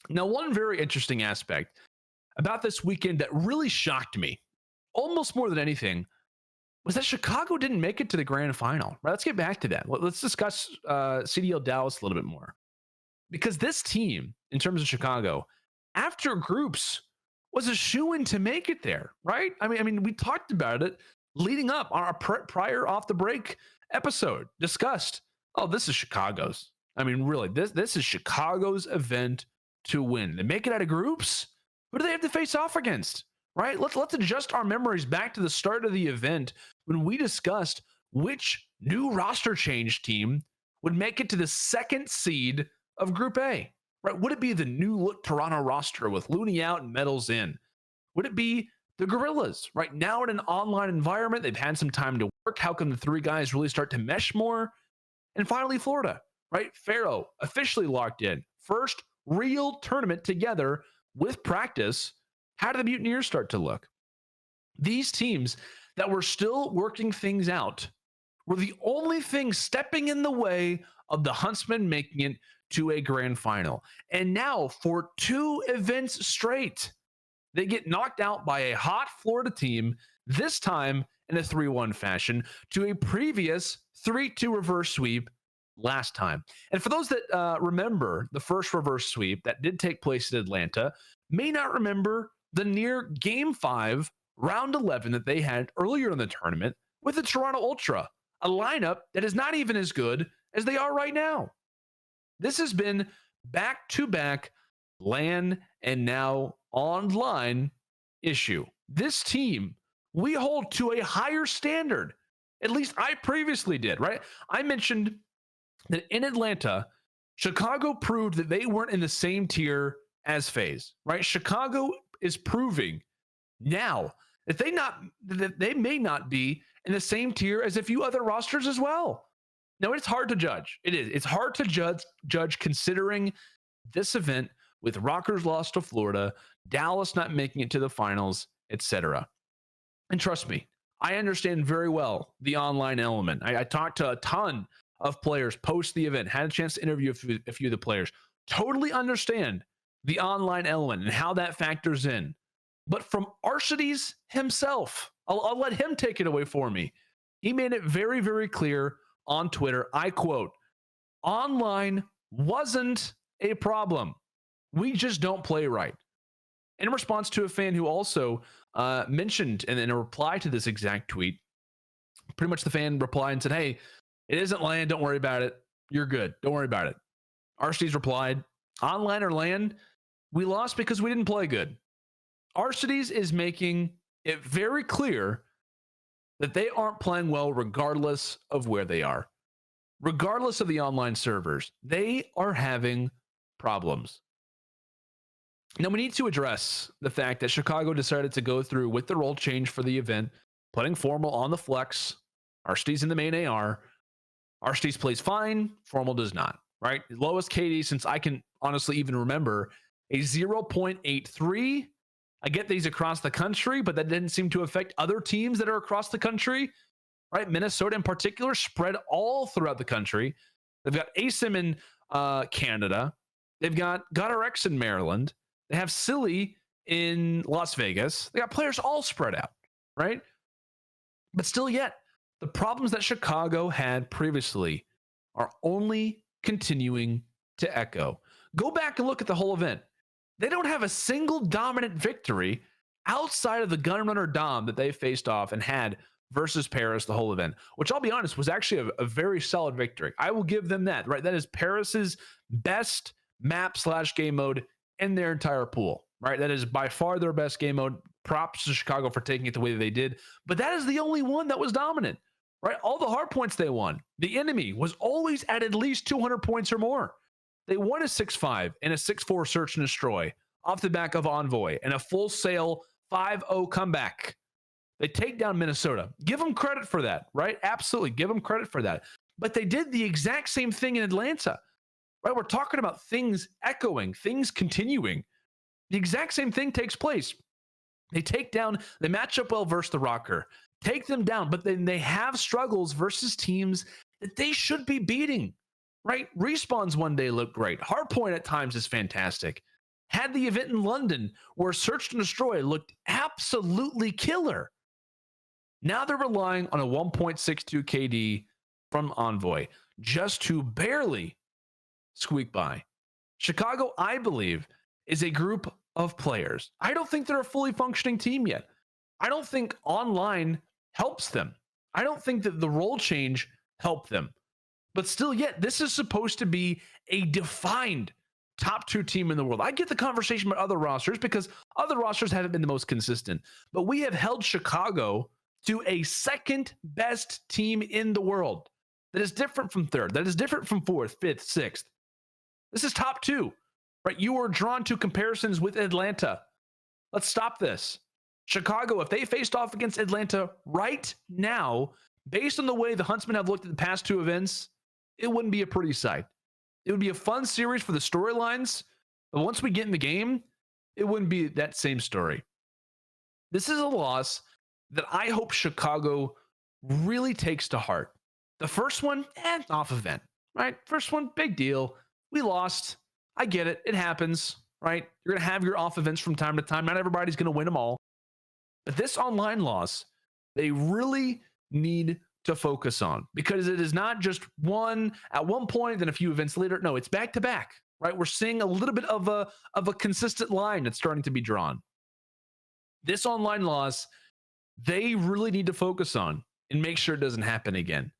Now, one very interesting aspect about this weekend that really shocked me, almost more than anything, was that Chicago didn't make it to the grand final. Right, let's get back to that. Let's discuss CDL Dallas a little bit more. Because this team, in terms of Chicago, after groups, was a shoo-in to make it there, right? I mean, we talked about it leading up on our prior off the break episode. Discussed. Oh, this is Chicago's. I mean, really, this is Chicago's event to win. They make it out of groups. Who do they have to face off against? Right? Let's adjust our memories back to the start of the event when we discussed which new roster change team would make it to the second seed of Group A. Right? Would it be the new look Toronto roster with Looney out and Metals in? Would it be the Gorillas? Right now in an online environment, they've had some time to work. How can the three guys really start to mesh more? And finally, Florida, right? Faro officially locked in. First real tournament together with practice. How do the Mutineers start to look? These teams that were still working things out were the only thing stepping in the way of the Huntsmen making it to a grand final. And now, for 2 events straight, they get knocked out by a hot Florida team, this time in a 3-1 fashion, to a previous 3-2 reverse sweep last time. And for those that remember the first reverse sweep that did take place in Atlanta, may not remember the near Game 5, Round 11 that they had earlier in the tournament with the Toronto Ultra, a lineup that is not even as good as they are right now. This has been back-to-back LAN and now online issue. This team, we hold to a higher standard. At least I previously did, right? I mentioned that in Atlanta, Chicago proved that they weren't in the same tier as FaZe, right? Chicago is proving now that they may not be in the same tier as a few other rosters as well. Now, it's hard to judge. It is. It's hard to judge considering this event with Rockers lost to Florida, Dallas not making it to the finals, etc. And trust me, I understand very well the online element. I talked to a ton of players post the event, had a chance to interview a few of the players. Totally understand the online element and how that factors in. But from Arcides himself, I'll let him take it away for me. He made it very, very clear on Twitter, I quote, "Online wasn't a problem. We just don't play right." In response to a fan who also mentioned, and in a reply to this exact tweet, pretty much the fan replied and said, "Hey, it isn't LAN. Don't worry about it. You're good. Don't worry about it." Arcides replied, "Online or LAN, we lost because we didn't play good." Arcides is making it very clear that they aren't playing well regardless of where they are. Regardless of the online servers, they are having problems. Now, we need to address the fact that Chicago decided to go through with the role change for the event, putting Formal on the flex, Arcides in the main AR. Arcides plays fine, Formal does not, right? Lowest KD since I can honestly even remember, a 0.83. I get these across the country, but that didn't seem to affect other teams that are across the country, right? Minnesota in particular, spread all throughout the country. They've got ASIM in Canada. They've got GodRx in Maryland. They have Silly in Las Vegas. They got players all spread out, right? But still yet, the problems that Chicago had previously are only continuing to echo. Go back and look at the whole event. They don't have a single dominant victory outside of the Gunrunner Dom that they faced off and had versus Paris the whole event, which I'll be honest was actually a very solid victory. I will give them that, right? That is Paris's best map/game mode in their entire pool, right? That is by far their best game mode. Props to Chicago for taking it the way that they did, but that is the only one that was dominant, right? All the hard points they won. The enemy was always at least 200 points or more. They won a 6-5 and a 6-4 search and destroy off the back of Envoy and a full sail 5-0 comeback. They take down Minnesota. Give them credit for that, right? Absolutely. Give them credit for that. But they did the exact same thing in Atlanta, right? We're talking about things echoing, things continuing. The exact same thing takes place. They match up well versus the Rocker, take them down, but then they have struggles versus teams that they should be beating, right? Respawns one day look great. Hardpoint at times is fantastic. had the event in London where Search and Destroy looked absolutely killer. Now they're relying on a 1.62 KD from Envoy just to barely squeak by. Chicago, I believe, is a group of players. I don't think they're a fully functioning team yet. I don't think online helps them. I don't think that the role change helped them. But still, yet, this is supposed to be a defined top 2 team in the world. I get the conversation about other rosters because other rosters haven't been the most consistent. But we have held Chicago to a second best team in the world that is different from third, that is different from fourth, fifth, sixth. This is top 2, right? You are drawn to comparisons with Atlanta. Let's stop this. Chicago, if they faced off against Atlanta right now, based on the way the Huntsmen have looked at the past 2 events, it wouldn't be a pretty sight. It would be a fun series for the storylines, but once we get in the game, it wouldn't be that same story. This is a loss that I hope Chicago really takes to heart. The first one, off event, right? First one, big deal. We lost. I get it. It happens, right? You're going to have your off events from time to time. Not everybody's going to win them all. But this online loss, they really need to focus on because it is not just one at one point, then a few events later. No, it's back to back, right? We're seeing a little bit of a consistent line that's starting to be drawn. This online loss, they really need to focus on and make sure it doesn't happen again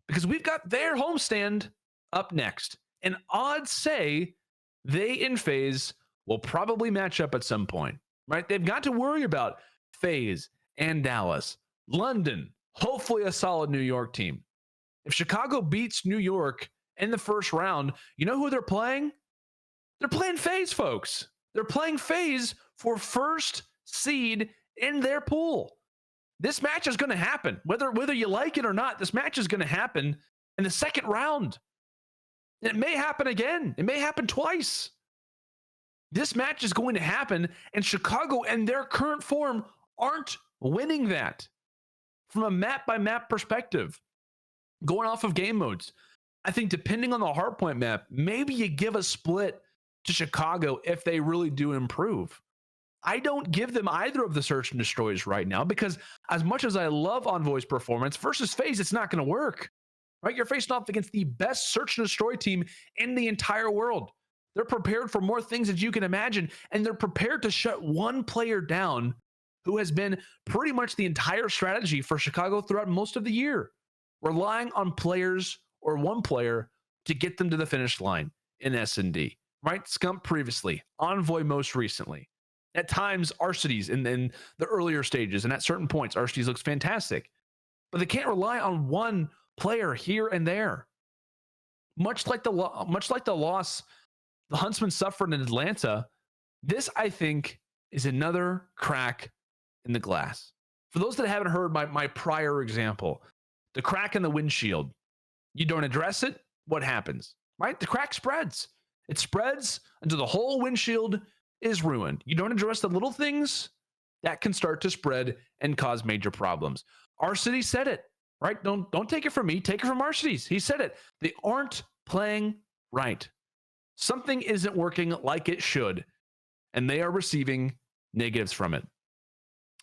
because we've got their homestand up next. And odds say they in FaZe will probably match up at some point, right? They've got to worry about FaZe and Dallas, London, hopefully a solid New York team. If Chicago beats New York in the first round, you know who they're playing? They're playing FaZe, folks. They're playing FaZe for first seed in their pool. This match is going to happen. Whether you like it or not, this match is going to happen in the second round. It may happen again. It may happen twice. This match is going to happen, and Chicago and their current form aren't winning that. From a map-by-map perspective, going off of game modes, I think depending on the hardpoint map, maybe you give a split to Chicago if they really do improve. I don't give them either of the Search and Destroys right now because as much as I love Envoy's performance versus FaZe, it's not going to work. Right? You're facing off against the best Search and Destroy team in the entire world. They're prepared for more things that you can imagine, and they're prepared to shut one player down who has been pretty much the entire strategy for Chicago throughout most of the year, relying on players or one player to get them to the finish line in S&D. Right? Scump previously, Envoy most recently. At times, Arcides in the earlier stages, and at certain points, Arcides looks fantastic. But they can't rely on one player here and there. Much like the loss the Huntsmen suffered in Atlanta, this, I think, is another crack in the glass. For those that haven't heard my prior example, the crack in the windshield, you don't address it, what happens? Right? The crack spreads. It spreads until the whole windshield is ruined. You don't address the little things, that can start to spread and cause major problems. Arcides said it, right? Don't take it from me. Take it from Arcides. He said it. They aren't playing right. Something isn't working like it should, and they are receiving negatives from it.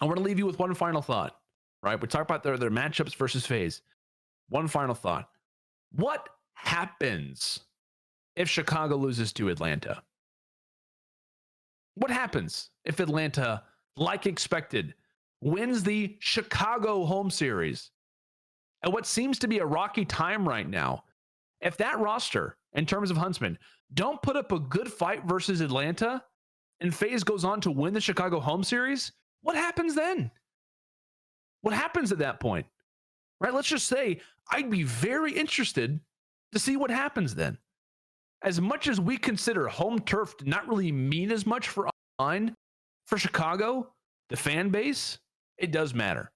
I want to leave you with one final thought, right? We talked about their matchups versus FaZe. One final thought. What happens if Chicago loses to Atlanta? What happens if Atlanta, like expected, wins the Chicago home series? And what seems to be a rocky time right now, if that roster, in terms of Huntsmen, don't put up a good fight versus Atlanta, and FaZe goes on to win the Chicago home series, what happens then? What happens at that point? Right? Let's just say I'd be very interested to see what happens then. As much as we consider home turf to not really mean as much for online, for Chicago, the fan base, it does matter.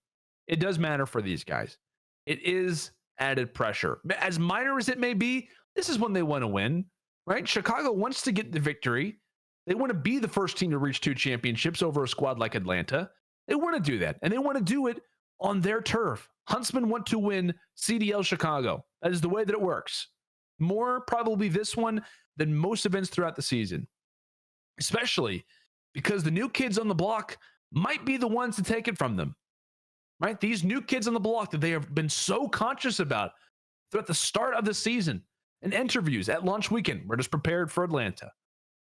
It does matter for these guys. It is added pressure. As minor as it may be, this is when they want to win, right? Chicago wants to get the victory. They want to be the first team to reach 2 championships over a squad like Atlanta. They want to do that, and they want to do it on their turf. Huntsmen want to win CDL Chicago. That is the way that it works. More probably this one than most events throughout the season. especially because the new kids on the block might be the ones to take it from them, right? These new kids on the block that they have been so conscious about throughout the start of the season and interviews at launch weekend. We're just prepared for Atlanta.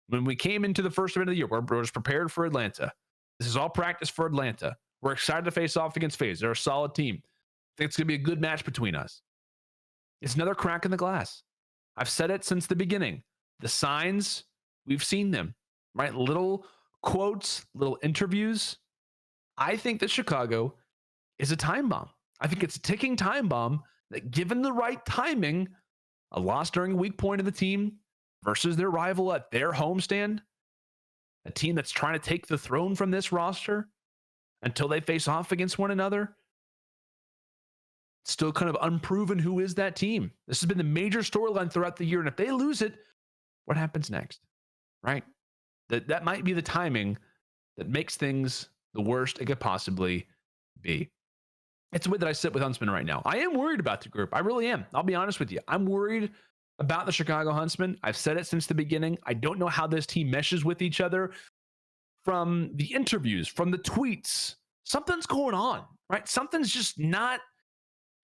When we came into the first event of the year, we're just prepared for Atlanta. This is all practice for Atlanta. We're excited to face off against FaZe. They're a solid team. I think it's going to be a good match between us. It's another crack in the glass. I've said it since the beginning. The signs, we've seen them, right? Little quotes, little interviews. I think that Chicago is a time bomb. I think it's a ticking time bomb that, given the right timing, a loss during a weak point of the team versus their rival at their homestand, a team that's trying to take the throne from this roster until they face off against one another. Still kind of unproven who is that team. This has been the major storyline throughout the year. And if they lose it, what happens next? Right? That might be the timing that makes things the worst it could possibly be. It's the way that I sit with Huntsmen right now. I am worried about the group. I really am. I'll be honest with you. I'm worried about the Chicago Huntsmen. I've said it since the beginning. I don't know how this team meshes with each other. From the interviews, from the tweets, something's going on, right? Something's just not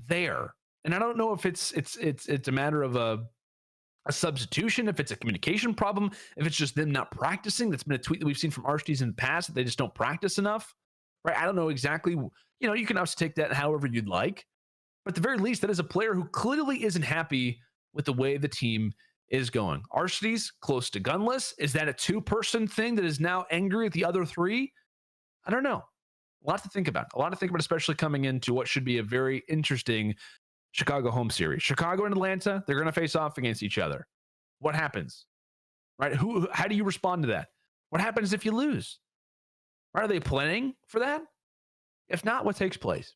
there. And I don't know if it's a matter of a substitution, if it's a communication problem, if it's just them not practicing. That's been a tweet that we've seen from Arshdees in the past, that they just don't practice enough, right? I don't know exactly. You know, you can obviously take that however you'd like, but at the very least, that is a player who clearly isn't happy with the way the team is going. Arshdees close to gunless. Is that a two-person thing that is now angry at the other three? I don't know. A lot to think about. A lot to think about, especially coming into what should be a very interesting Chicago home series. Chicago and Atlanta, they're going to face off against each other. What happens? Right? How do you respond to that? What happens if you lose? Right? Are they planning for that? If not, what takes place?